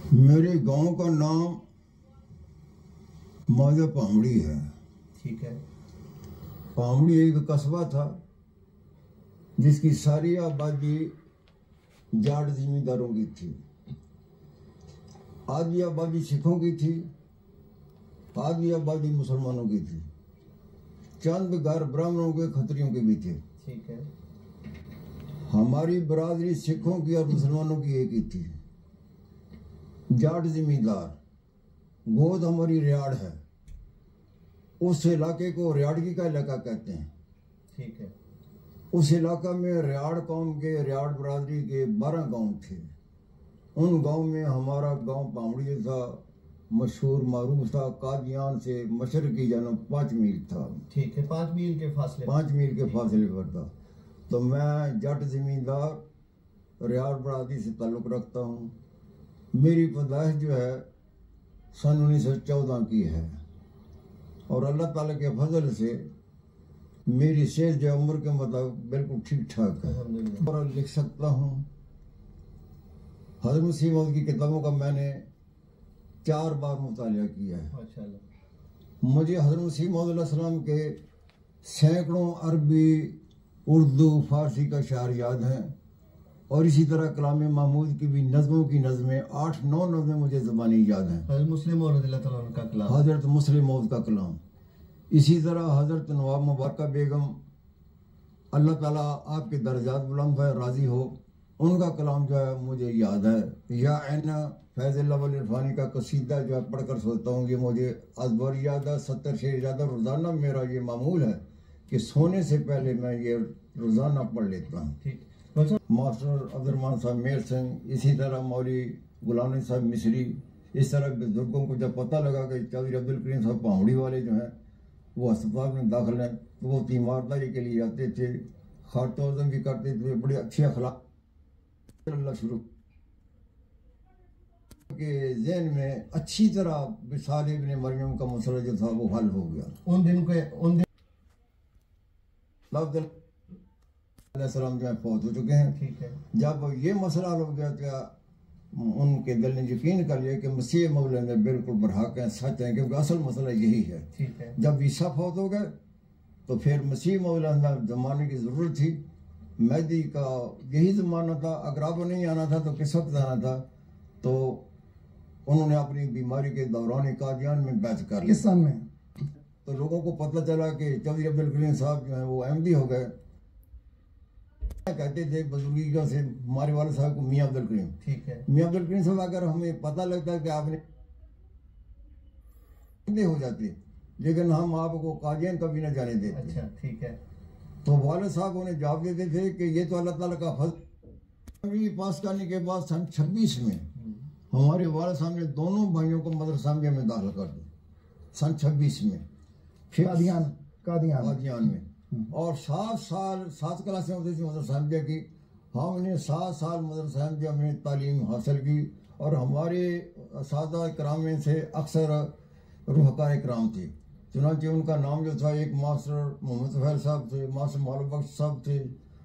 मेरे गांव का नाम मौजा पामड़ी है। ठीक है। पामड़ी एक कस्बा था जिसकी सारी आबादी जाट जिमींदारों की थी। आधी आबादी सिखों की थी, आधी आबादी मुसलमानों की थी। चंद घर ब्राह्मणों के, खत्रियों के भी थे। ठीक है। हमारी बरादरी सिखों की और मुसलमानों की एक ही थी। जाट जिमींदार, गोद हमारी रियाड़ है। उस इलाके को रियाड़गी का इलाका कहते हैं। ठीक है। उस इलाका में रियाड़ कौम के, रियाड़ बरादरी के 12 गांव थे। उन गांव में हमारा गांव पामड़ी था, मशहूर मारूफ था। कादियान से मशरकी जानब 5 मील था। ठीक है। 5 मील के फासले 5 मील के फासले पर था। तो मैं जट जिमींदार रियाड़ बरादरी से ताल्लुक़ रखता हूँ। मेरी पैदाइश जो है सन 1914 की है और अल्लाह ताला के फजल से मेरी सेहत जो उम्र के मुताबिक बिल्कुल ठीक ठाक है और लिख सकता हूँ। हज़रत मसीह मौद की किताबों का मैंने 4 बार मुतालिया किया है। माशाअल्लाह। मुझे हज़रत मसीह मौद अलैहिस्सलाम के सैकड़ों अरबी, उर्दू, फारसी का शायर याद हैं और इसी तरह कलाम महमूद की भी नज़मों की नज़में 8-9 नज़में मुझे ज़बानी याद हैं। हज़रत मुस्लिम मौद का कलाम, हज़रत मुस्लिम मौद का कलाम, इसी तरह हज़रत नवाब मुबारक बेगम, अल्लाह ताला आपके दर्जात बुलंद है, राज़ी हो, उनका कलाम जो है मुझे याद है। या ऐना फैज़ुल्लाह वल इरफानी का कसीदा जो है पढ़कर सोचता हूँ, ये मुझे अज़बर याद है। 70 शेर याद है। रोज़ाना मेरा ये मामूल है कि सोने से पहले मैं ये रोज़ाना पढ़ लेता हूँ। मास्टर अब्दुर्रहमान साहब मेर सिंह, इसी तरह मौली गुलाम नबी साहब मिस्री, इस तरह बुजुर्गों को जब पता लगा कि चौधरी अब्दुल करीम साहब पामड़ी वाले जो हैं वो अस्पताल में दाखिल हैं, तो वो तीमारदारी के लिए आते थे, खातोज़म भी करते थे। बड़े अच्छे अखलाक अल्लाह शुरू के ज़हन में अच्छी तरह बिसाल इब्ने मरियम का मसला जो था वो हल हो गया। उन दिन सलाम जो है फौत हो चुके हैं। ठीक है। जब ये मसला हल हो गया क्या उनके दिल ने यकीन कर लिया कि मसीह मौला में बिल्कुल बरहक हैं, सच हैं, क्योंकि असल मसला यही है। ठीक है। जब ईसा फौत हो गए तो फिर मसीह मौला ज़माने की ज़रूरत थी। मेहदी का यही ज़माना था। अगर अब नहीं आना था तो किस वक्त आना था? तो उन्होंने अपनी बीमारी के दौरान कादियान में बैत कर लिया। किस सन में? तो लोगों को पता चला कि चौधरी अब्दुल करीम साहब जो हैं वो अहमदी हो गए। कहते थे बुजुर्गों से हमारे वाले साहब को मियाँ अब्दुल करीम। ठीक है। मियाँ अब्दुल करीम साहब अगर हमें पता लगता है कि आपने हो जाते, लेकिन हम आपको कादियान कभी न जाने देते। अच्छा, ठीक है। तो वाले साहब उन्हें जवाब देते थे कि ये तो अल्लाह ताला का फजल। पास करने के बाद सन 26 में हमारे वाले साहब ने दोनों भाइयों को मदरसा में दाखिल कर दिया सन 26 में। फिर कादियान में और 7 क्लासें होती थी मदरसा की। हमने 7 साल मदरसा में तालीम हासिल की और हमारे सादा कराम में से अक्सर रुहका कराम थे। चुनांचे उनका नाम जो था, एक मास्टर मोहम्मद फैल साहब थे, मास्टर मौलवी बख्श साहब थे,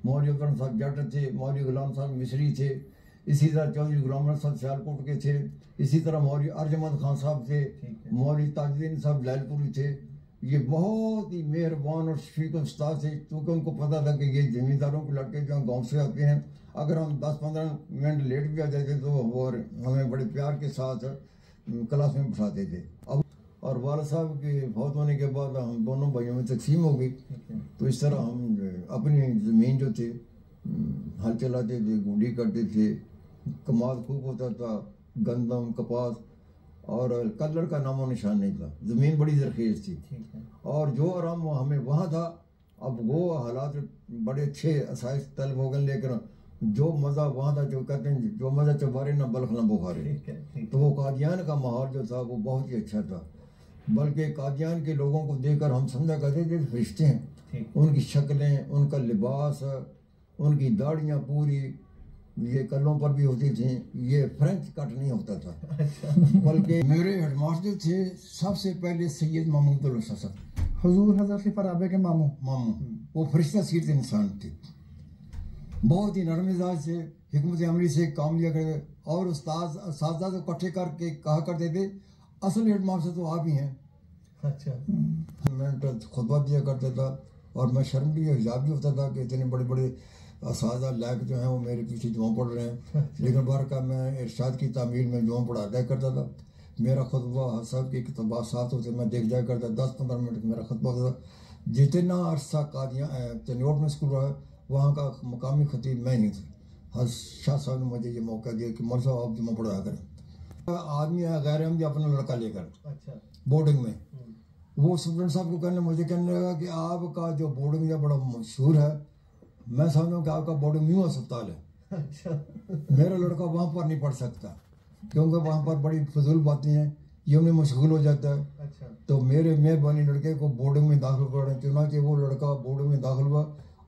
मौलवी अब्दुल साहब जट थे, मौलवी गुलाम साहब मिस्री थे, इसी तरह चौधरी गुलाम साहब सियालकोट के थे, इसी तरह मौलवी अर्जमंद खान साहब थे, मौलवी ताजुद्दीन साहब लैलपुरी थे। ये बहुत ही मेहरबान और शफीक उस्ताद थे, क्योंकि उनको पता था कि ये जमींदारों के लड़के जो गाँव से आते हैं। अगर हम 10-15 मिनट लेट भी आ जाते तो और हमें बड़े प्यार के साथ क्लास में बिठाते थे। अब और वाला साहब के फौत होने के बाद हम दोनों भाइयों में तकसीम हो गई। तो इस तरह हम अपनी ज़मीन जो थे हल चलाते थे, गुंडी करते थे, कमाद खूब होता था, गंदम, कपास और कलर का नामो निशान नहीं था। ज़मीन बड़ी ज़रखेज़ थी और जो आराम हमें वहाँ था, अब वो हालात बड़े अच्छे आसाइश तलब हो गए, लेकिन जो मज़ा वहाँ था, जो कहते हैं जो मज़ा चबारे ना बल्ख ना बुखारे। तो वो कादियान का माहौल जो था वो बहुत ही अच्छा था। बल्कि कादियान के लोगों को देखकर हम समझा करते थे फरिश्ते हैं। उनकी शक्लें, उनका लिबास, उनकी दाढ़ियाँ पूरी ये कलों पर भी होती थी। ये फ्रेंच कट नहीं होता था। बल्कि मेरे हेडमास्टर थे सबसे पहले सैयद महमूद साहब, हुजूर हज़रत फराबे के मामू। वो फरिश्ता सीरत इंसान थे, बहुत ही नरम मिजाज से, हिकमत अमली से काम लिया करते, और उस्ताद सादा को इकट्ठे करके कहा करते थे असल हेड मास्टर तो आप ही हैं। अच्छा। मैं तो खुतबा दिया करता था, और मैं शर्म भी हिजाब भी होता था कि इतने बड़े बड़े असादा लायक जो हैं वो मेरे पीछे जुआ पढ़ रहे हैं। लेकिन बार का मैं इरशाद की तामील में जुआ पढ़ा दिया करता था। मेरा खुतबा साहब के किताब साथ होते मैं देख जाया करता, 10-15 मिनट मेरा खुतबा होता था। जितना अरसा कादियाँ चंडीगढ़ में स्कूल रहा वहाँ का मकामी खतीब मैं ही था। हर शाह साहब ने मुझे ये मौका दिया कि मौलवी साहब आप जुमा पढ़ाया करें। आदमी गैर अहमदी अपना लड़का लेकर अच्छा। बोर्डिंग में, वो स्टूडेंट साहब को मुझे कहने लगा कि आपका जो बोर्डिंग या बड़ा मशहूर है, मैं समझता हूँ कि आपका बोर्डिंग न्यू अस्पताल है। अच्छा। मेरा लड़का वहाँ पर नहीं पढ़ सकता क्योंकि वहाँ पर बड़ी फजूल बातें हैं, ये उन्हें मशगूल हो जाता है। अच्छा। तो मेरे मेहरबानी लड़के को बोर्डिंग में दाखिल कर रहे हैं, चुनाचे वो लड़का बोर्डिंग में दाखिल हुआ,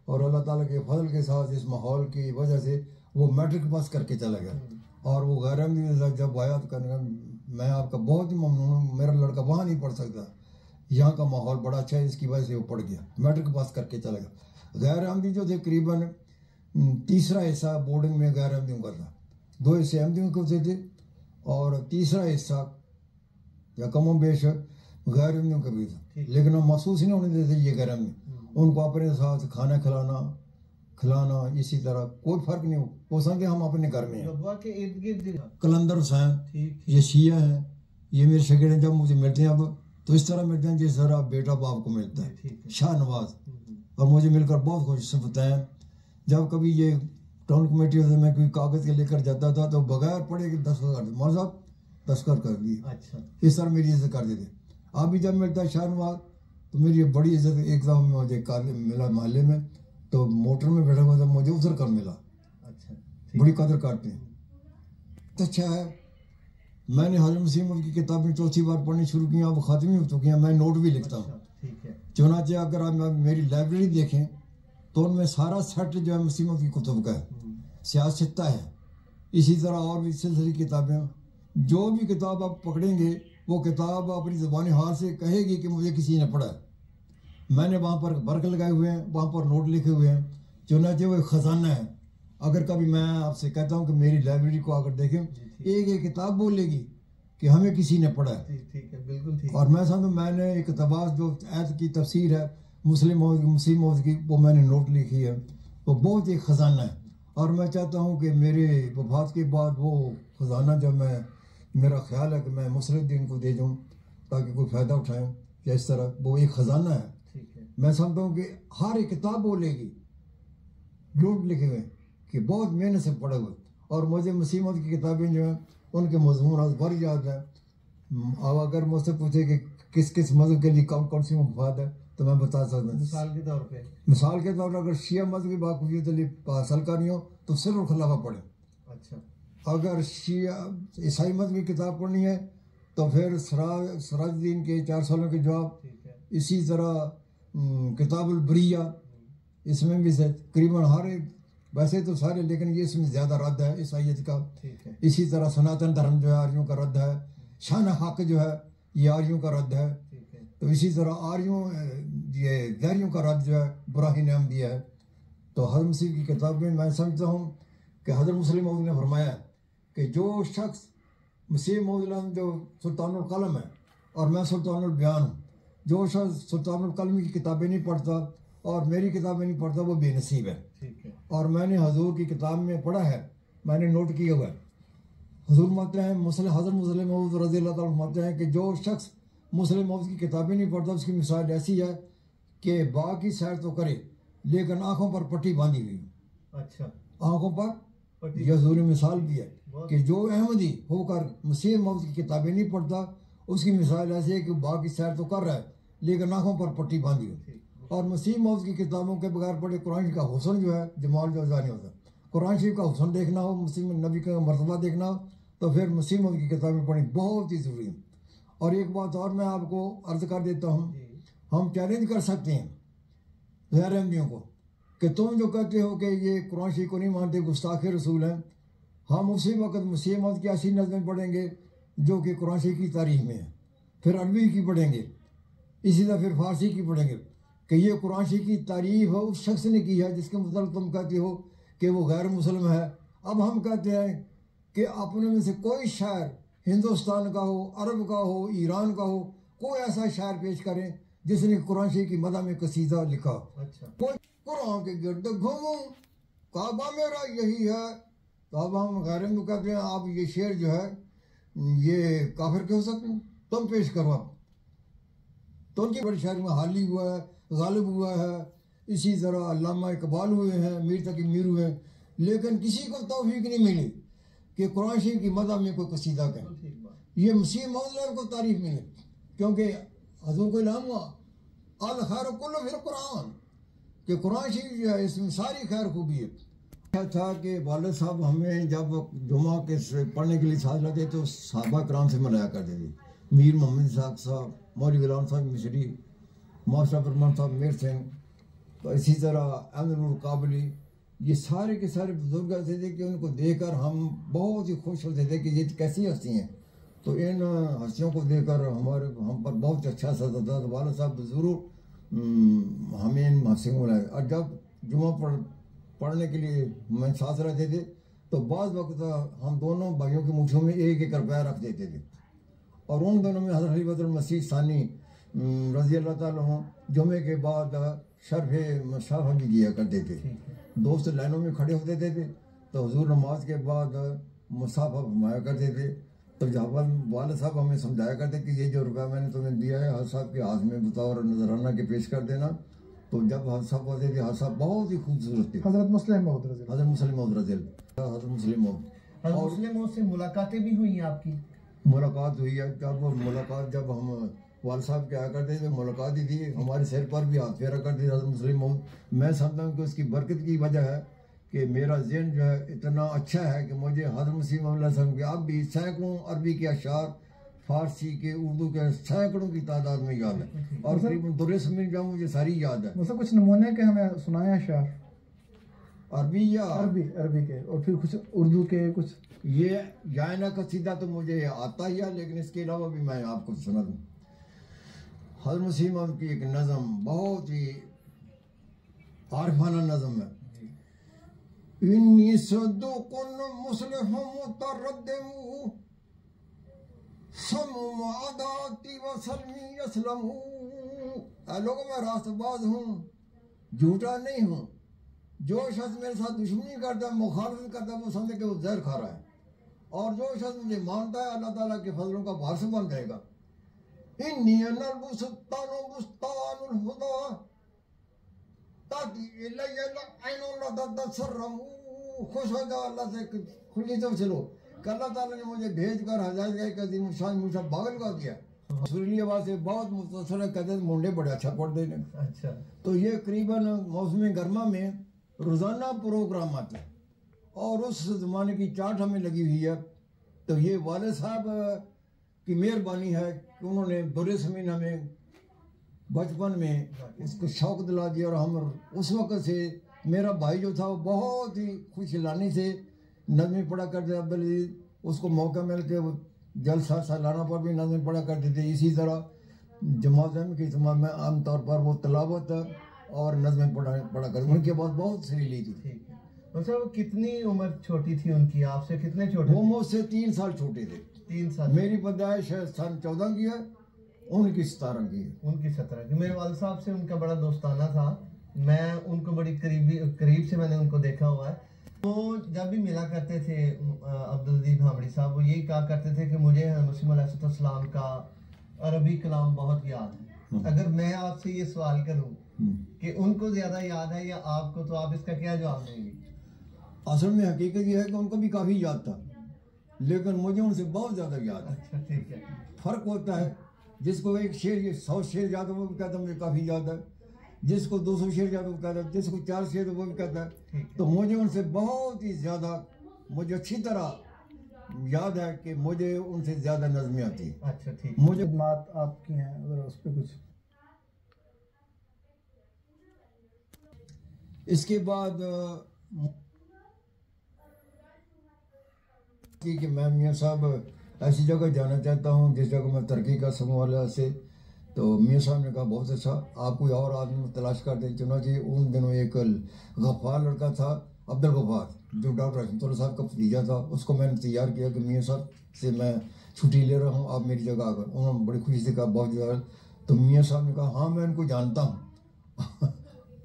और अल्लाह ताला के फजल के साथ इस माहौल की वजह से वो मैट्रिक पास करके चला गया। और वो गैर अहमदी जब आया तो कहने लगा मैं आपका बहुत ही ममनून हूँ, मेरा लड़का वहाँ नहीं पढ़ सकता, यहाँ का माहौल बड़ा अच्छा है, इसकी वजह से वो पढ़ गया, मैट्रिक पास करके चला गया। गैर अहमदी जो थे करीबन तीसरा हिस्सा बोर्डिंग में गैर अहमदियों का था, 2 हिस्से अहमदियों के होते थे और तीसरा हिस्सा या कमो बेश गैर अहमदियों का भी था। लेकिन हम महसूस नहीं होने देते ये गैर अहमदी, उनको अपने साथ खाना खिलाना इसी तरह कोई फर्क नहीं हो सकते, हम अपने घर में हैं। के इर्द गिर्द कलंदर हुसैन ये शिया हैं, ये मेरे शगीर जब मुझे मिलते हैं अब तो इस तरह मिलते हैं जिस तरह बेटा बाप को मिलता है। शाह नवाज और मुझे मिलकर बहुत खुश हैं। जब कभी ये टाउन कमेटी से मैं कोई कागज के लेकर जाता था तो बगैर पढ़े कि दस्तखत मौलवी साहब दस्तखत कर दिए। अच्छा। इस तरह मेरी इज्जत कर देते। अभी जब मिलता है शाह नवाज तो मेरी बड़ी इज्जत। एक दफा मुझे मिला मोहल्ले में तो मोटर में बैठा हुआ था, मुझे उतर कर मिला। अच्छा। बड़ी कदर करते हैं। तो अच्छा है, मैंने हज़रत मसीह की किताबें चौथी बार पढ़नी शुरू की, अब ख़त्म ही हो चुकी हैं, मैं नोट भी लिखता हूँ। ठीक है। चुनाचे अगर आप मेरी लाइब्रेरी देखें तो उनमें सारा सेट जो है मुस्लिमों की कुतुब का है, सियासता है, इसी तरह और भी सिलसिले किताबें। जो भी किताब आप पकड़ेंगे वो किताब अपनी ज़बानी हाल से कहेगी कि मुझे किसी ने पढ़ा। मैंने वहाँ पर बर्क लगाए हुए हैं, वहाँ पर नोट लिखे हुए हैं, चुनाचे वो खजाना है। अगर कभी मैं आपसे कहता हूँ कि मेरी लाइब्रेरी को अगर देखें, एक एक किताब बोलेगी कि हमें किसी ने पढ़ा है। ठीक है, बिल्कुल ठीक। और मैं समझूँ मैंने एक तबास जो ऐत की तफसीर है मुस्लिम मौद की, वो मैंने नोट लिखी है, वो बहुत ही ख़जाना है। और मैं चाहता हूँ कि मेरे वफात के बाद वो ख़जाना जब मेरा ख्याल है कि मैं मुसरुद्दीन को दे दूँ ताकि कोई फ़ायदा उठाएँ या इस तरह, वो एक ख़जाना है। मैं समझता हूँ कि हर एक किताब बोलेगी नोट लिखे हुए कि बहुत मेहनत से पढ़े हुए। और मुझे मसीह मौद की किताबें जो हैं उनके मज़मून आज भर याद है। अब अगर मुझसे पूछे कि किस किस मज़हब के लिए कौन कौन सी मफाद है तो मैं बता सकता हूँ। मिसाल के तौर पर अगर शिया मज़हब की बात हासिल करनी हो तो सिर्फ और खिलाफा पढ़े। अच्छा। अगर शिया ईसाई मज़हब की किताब पढ़नी है तो फिर सिराजुद्दीन के 4 सालों के जवाब, इसी तरह किताबुल बरिया, इसमें भी से तकरीबन हर एक, वैसे तो सारे, लेकिन ये इसमें ज़्यादा रद्द है ईसाइयत का। इसी तरह सनातन धर्म जो है आर्यों का रद्द है, शान हक जो है ये आर्यों का रद्द है। तो इसी तरह आर्यों ये गैरियों का रद्द जो है बुराहीन अहमदिया है। तो हज़रत मसीह की किताब में मैं समझता हूँ कि हज़रत मुस्लिम मौद ने फरमाया कि जो शख्स मसीह मौद जो सुल्तानुल कलम है और मैं सुल्तानुल बयान हूँ, जो शख्स सुल्तानुल कलम की किताबें नहीं पढ़ता और मेरी किताबें नहीं पढ़ता वो बेनसीब है। और मैंने हजूर की किताब में पढ़ा है, मैंने नोट किया हुआ है। हजूर मानते हैं हज़रत मुस्लिम मौद रज़ी अल्लाह ताला मानते हैं कि जो शख्स मुस्लिम मौद की किताबें नहीं पढ़ता उसकी मिसाल ऐसी है कि बाग की सैर तो करे लेकिन आँखों पर पट्टी बांधी हुई। अच्छा। आँखों पर यह ज़रूरी मिसाल भी है कि जो अहमदी होकर मसीह मौद की किताबें नहीं पढ़ता उसकी मिसाल ऐसी है कि बाग की सैर तो कर रहा है लेकिन आँखों पर पट्टी बांधी हुई। और मसीह मौद की किताबों के बगैर पढ़े कुरान का हुस्न जो है जमाल जो नहीं होता। कुरान शरीफ का हुस्न देखना हो, मुस्लिम नबी का मर्तबा देखना हो तो फिर मसीह मौद की किताबें पढ़नी बहुत ही ज़रूरी है। और एक बात और मैं आपको अर्ज़ कर देता हूँ, हम चैलेंज कर सकते हैं गैर अहमदियों को कि तुम जो कहते हो कि ये कुरान शरीफ को नहीं मानते, गुस्ताखे रसूल हैं, हम उसी वक्त मसीह मौद की ऐसी नज़में पढ़ेंगे जो कि कुरान शरीफ की तारीख में है, फिर अरबी की पढ़ेंगे, इसी तरह फिर फारसी की पढ़ेंगे कि ये कुरान शरीफ की तारीफ उस शख्स ने की है जिसके मतलब तुम कहते हो कि वो गैर मुस्लिम है अब हम कहते हैं कि अपने में से कोई शायर हिंदुस्तान का हो, अरब का हो, ईरान का हो, कोई ऐसा शायर पेश करें जिसने कुरान शरीफ की मदा में कसीदा लिखा। अच्छा। कोई कुरान के गिर्द घूमूं, काबा मेरा यही है। तो अब हम गैर में कहते हैं आप ये शेर जो है ये काफिर के हो सकते हैं, तुम पेश करो। आप तो उनके बड़े शहर में हाली हुआ है, गालिब हुआ है, इसी तरह अल्लामा इकबाल हुए हैं, मीर तकी मीर हुए हैं, लेकिन किसी को तौफीक नहीं मिली कि कुरान शरीफ की मदा में कोई कसीदा कहें। ये मसीह मौद को तारीफ मिले, क्योंकि हजूर को इल्हाम हुआ अल खैर कुल्लु फिल कुरान, कि कुरान शरीफ जो है इसमें सारी खैर खूबी है। क्या था कि वालिद साहब हमें जब जुमा के पढ़ने के लिए साथ लाते तो सहाबा कराम से मिलाया करते थे। मीर मोहम्मद साहब साहब, मौलवी गुलाम साहब मिसरी, मास्टर फरमान साहब मीर सिंह, तो इसी तरह अहमद काबली, ये सारे के सारे बुजुर्ग ऐसे थे कि उनको देखकर हम बहुत ही खुश होते थे कि ये कैसी हस्ती हैं। तो इन हस्तियों को देखकर हम पर बहुत अच्छा असर होता था। तो वालिद साहब ज़रूर हमें इन हस्तियों को लाए। और जब जुमा पढ़ने के लिए मैं साथ रहते थे तो बाज़ वक्त हम दोनों भाइयों की मुट्ठियों में एक एक रुपया रख देते थे, और उन दोनों में हज़रत खलीफतुल मसीह सानी रज़ी अल्लाह ताला अन्हु जुमे के बाद शर्फ़ मुसाफ़ा भी किया करते थे। दोस्त लाइनों में खड़े होते थे तो हुजूर नमाज के बाद मुसाफ़ा फरमाया करते थे। तो जब वालिद साहब हमें समझाया करते कि ये जो रुपया मैंने तुम्हें दिया है हज़रत साहब के हाथ में बतौर नजराना के पेश कर देना। तो जब हज़रत साहब होते थे, हज़रत साहब बहुत ही खूबसूरत थे। हज़रत मुस्लिम मौद रज़ी, हज़रत मुस्लिम मौद रज़ी, हज़रत मुस्लिम मौद, हज़रत मुस्लिम मौद से मुलाकातें भी हुई हैं आपकी? मुलाकात हुई है। जब हम वालिद साहब क्या करते थे, मुलाकात ही थी, हमारे सिर पर भी हाथ फेरा करते थे हज़रत मुस्लिम मौद। मैं समझता हूँ कि उसकी बरकत की वजह है कि मेरा ज़हन जो है इतना अच्छा है कि मुझे हज़रत मुस्लिम मौद के अब भी सैकड़ों अरबी के अशार, फारसी के, उर्दू के सैकड़ों की तादाद में याद है, और करीबन दुर्रे समीन जो मुझे सारी याद है। मतलब कुछ नमूने के हमें सुनाए अशार अरबी या अरबी के, और फिर कुछ उर्दू के कुछ। ये याना कसीदा तो मुझे आता ही है, लेकिन इसके अलावा भी मैं आपको सुना दूँ। हज़रत मुस्लिम मौद की एक नज़म बहुत ही आरफाना नज़म है। इन्नी सद्दुकुन मुस्लिहुम मुतरद्दिमु सम आदाती व सलमी यसलमु। लोगों मैं रास्तबाज हूँ, झूठा नहीं हूँ। जो शख्स मेरे साथ दुश्मनी करता है, मुखालफत करता है, वो समझे कि वो जहर खा रहा है, और जो शख्स मुझे मानता है अल्लाह ताला के फजलों का वारिस बन जाएगा। इन्नी अनल बुस्तानु बुस्तानुल हुदा ताकि खुश हो जाओ अल्लाह से, खुशी तो चलो कि अल्लाह ताला ने मुझे भेज कर हजात का दिन शान मुझे पागल कर दिया। सुरीली आवाज से बहुत मुख्तसर कहते मुंडे बड़े अच्छा पढ़ देने। अच्छा। तो ये करीबन मौसम गर्मा में रोज़ाना प्रोग्राम आता है, और उस ज़माने की चाट हमें लगी हुई है। तो ये वालिद साहब की मेहरबानी है कि उन्होंने दुर्रे समीन हमें बचपन में इसको शौक दिला दिया, और हम उस वक़्त से मेरा भाई जो था वो बहुत ही खुशलानी से नज़में पढ़ा करते थे। उसको मौका मिल के जलसा सालाना पर भी नज़में पढ़ा करते थे। इसी तरह जमात की इज्तिमा में आमतौर पर वो तिलावत और नज़में पढ़ा कर उनके बाद बहुत सरीली थी। ठीक है। अच्छा, वो कितनी उम्र छोटी थी उनकी, आपसे कितने छोटे? वो मुझसे 3 साल छोटे थे। 3 साल। मेरी पैदाइश सन 14 की है, उनकी 17 की है। उनकी 17 की। मेरे वालिद साहब से उनका बड़ा दोस्ताना था, मैं उनको बड़ी करीब से मैंने उनको देखा हुआ है। तो जब भी मिला करते थे अब्दुल अजीज भामड़ी साहब, वो यही कहा करते थे कि मुझे मुस्लिम अलैहिस्सलाम का अरबी कलाम बहुत याद है। अगर मैं आपसे ये सवाल करूं कि उनको ज्यादा याद है या आपको, तो आप इसका क्या जवाब देंगे? असल में हकीकत ये है कि उनको भी काफी याद था, लेकिन मुझे उनसे बहुत ज्यादा याद है। अच्छा, ठीक है। फर्क होता है, जिसको एक शेर 100 शेर याद है वो भी कहता है मुझे काफी याद है, जिसको 200 शेर याद है वो कहता है, जिसको 4 शेर वो भी कहता है। तो मुझे उनसे बहुत ही ज्यादा, मुझे अच्छी तरह याद है कि मुझे उनसे ज्यादा नज़में आती है। अच्छा, ठीक। मुझे बात आपकी है, अगर उस पर कुछ। इसके बाद कि मैं मियाँ साहब ऐसी जगह जाना चाहता हूँ जिस जगह मैं तरक्की कर सकूँ वाले से। तो मियाँ साहब ने कहा बहुत अच्छा, आप कोई और आदमी तलाश कर दें। चुनांचे उन दिनों एक गफ्फार लड़का था, अब्दुल गफ्फार, जो डॉक्टर हशमतुल्लाह साहब का भतीजा था, उसको मैंने तैयार किया कि मियाँ साहब से मैं छुट्टी ले रहा हूँ, आप मेरी जगह आकर। उन्होंने बड़ी खुशी से कहा बहुत ज़्यादा। तो मियाँ साहब ने कहा हाँ मैं इनको जानता हूँ।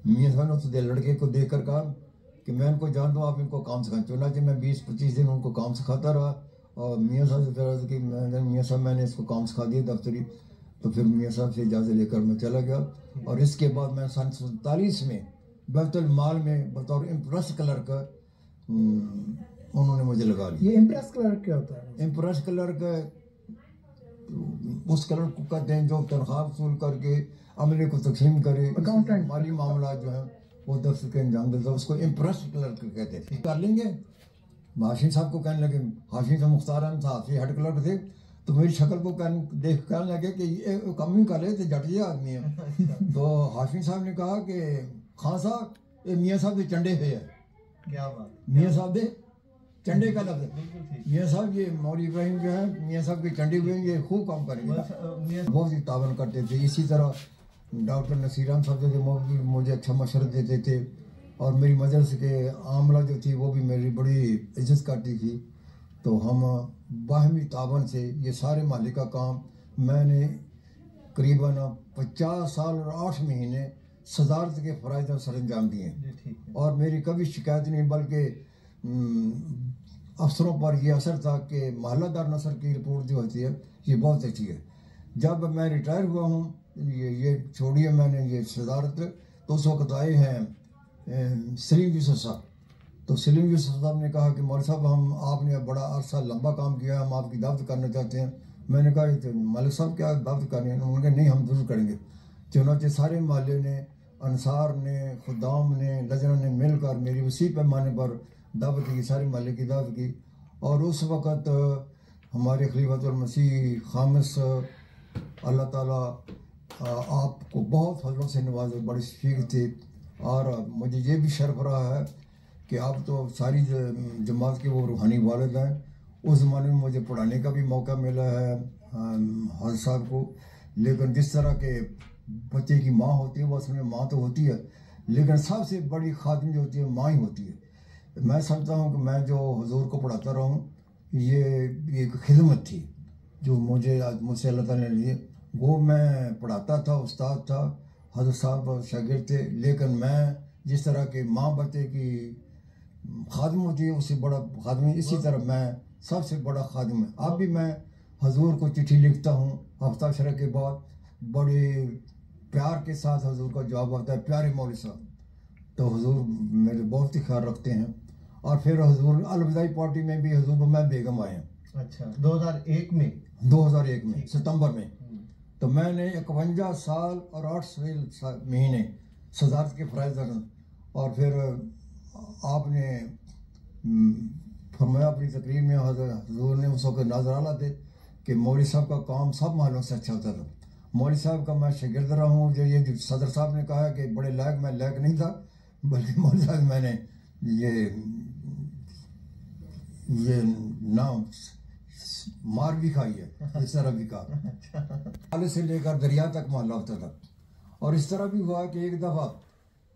मियाँ साहब ने तो लड़के को देख कर कहा कि मैं इनको जानता हूँ, आप इनको काम सिखाएं। चुनाचे मैं 20-25 दिन उनको काम सिखाता रहा और मियाँ साहब से फिर कि मियाँ साहब मैंने इसको काम सिखा दिया दफ्तरी। तो फिर मियाँ साहब से इजाज़त लेकर मैं चला गया और इसके बाद मैं सन 47 में बैतुल माल में बतौर इम्प्रेस क्लर्क उन्होंने मुझे लगा लिया। ये इम्प्रेस क्लर्क क्या होता है? इम्प्रेस क्लर्क उस क्लर्क को कहते हैं जो तनख्वाह वसूल करके अमले को तकसीम करे, अकाउंटेंट, माली मामला जो है वो दफ्तर के अंजाम देता है, उसको इम्प्रेस क्लर्क कहते थे। कर लेंगे। हाशिम साहब को कहने लगे, हाशिम साहब मुख्तार अहमद साहब हेड क्लर्क थे, तो मेरी शक्ल को देख कहने लगे कि ये कम ही कर रहे थे, जट जी आदमी है। तो हाशिम साहब ने कहा कि खान साहब ये मियाँ साहब के चंडे पे है। क्या बात? मियाँ साहब दे चंडे का लफ्ज़ बिल्कुल ठीक। मियाँ साहब ये मौलवी इब्राहिम जो है मियाँ साहब के चंडे हुए, ये खूब काम करेंगे। बहुत ही तावन करते थे। इसी तरह डॉक्टर नसीराम साहब जो थे वो भी मुझे अच्छा मशवरा देते थे और मेरी मदरसे के आमला जो थी वो भी मेरी बड़ी इज्जत करती थी। तो हम बाहमी तावन से ये सारे मालिक का काम मैंने करीबन 50 साल और 8 महीने सदारत के फ़राइज़ सर अंजाम दिए और मेरी कभी शिकायत नहीं, बल्कि अफसरों पर यह असर था कि महल्लादार नसर की रिपोर्ट जो होती है ये बहुत अच्छी है। जब मैं रिटायर हुआ हूँ, ये छोड़िए मैंने ये सदारत, तो उस वक्त आए हैं सलीम यूसुफ साहब। तो सलीम यूसुफ साहब ने कहा कि मौलवी साहब हम आपने बड़ा अरसा लंबा काम किया है, हम आपकी दावत करना चाहते हैं। मैंने कहा तो मलिक साहब क्या दावत करनी है? उन्होंने कहा नहीं हम जरूर करेंगे। चुनाचे सारे मोहल्ले ने, अंसार ने, खुदाम ने, लजना ने मिलकर मेरी उसी पैमाने पर दावत की, सारे मोहल्ले की दावत की। और उस वक़्त हमारे खलीफतुल मसीह खामिस अल्लाह ताला आपको बहुत फजलों से नवाजे, बड़े शफीक थे। और मुझे ये भी शर्फ रहा है कि आप तो सारी जमात के वो रूहानी वालिद हैं। उस ज़माने में मुझे पढ़ाने का भी मौका मिला है हज़रत साहब को। लेकिन जिस तरह के बच्चे की माँ होती है वो असल में माँ तो होती है, लेकिन सबसे बड़ी खादिम जो होती है माँ ही होती है। मैं समझता हूँ कि मैं जो हुजूर को पढ़ाता रहा हूँ ये एक खिदमत थी जो मुझसे अल्लाह ताला ने ली। वो मैं पढ़ाता था, उस्ताद था, हज़रत साहब शागिर्द थे, लेकिन मैं जिस तरह के माँ बच्चे की खादिम होती है उससे बड़ा खादिम है, इसी तरह मैं सबसे बड़ा खादिम है। अब भी मैं हजूर को चिट्ठी लिखता हूँ हफ्ता शरह के बाद, बड़े प्यार के साथ हजूर का जवाब आता है, प्यारे मौलवी साहब। तो हजूर मेरे बहुत ही ख्याल रखते हैं। और फिर हजूर अलविदाई पार्टी में भी हजूर मैं बेगम आए हैं। अच्छा, 2001 में 2001 में सितंबर में। तो मैंने 51 साल और 8 महीने सदारत के फ़राइज़ दरन। और फिर आपने फरमाया अपनी तकरीर में, हजूर ने उस वक्त नाज़र आला थे कि मौलवी साहब का काम सब मालों से अच्छा होता था। मौलवी साहब का मैं शागिर्द रहा हूँ। जो ये सदर साहब ने कहा कि बड़े लायक, मैं लायक नहीं था, बल्कि मौलवी साहब मैंने ये नाम मार भी खाई है, इस तरह भी कहा। आले से लेकर दरिया तक मोहल्ला होता था। और इस तरह भी हुआ कि एक दफ़ा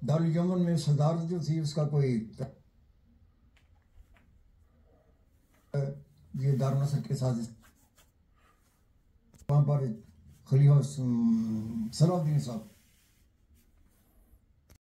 दारुल यमन में सदारत जो थी उसका कोई ये दारुल नसर के साथ वहाँ पर खलीफा सलाउद्दीन साहब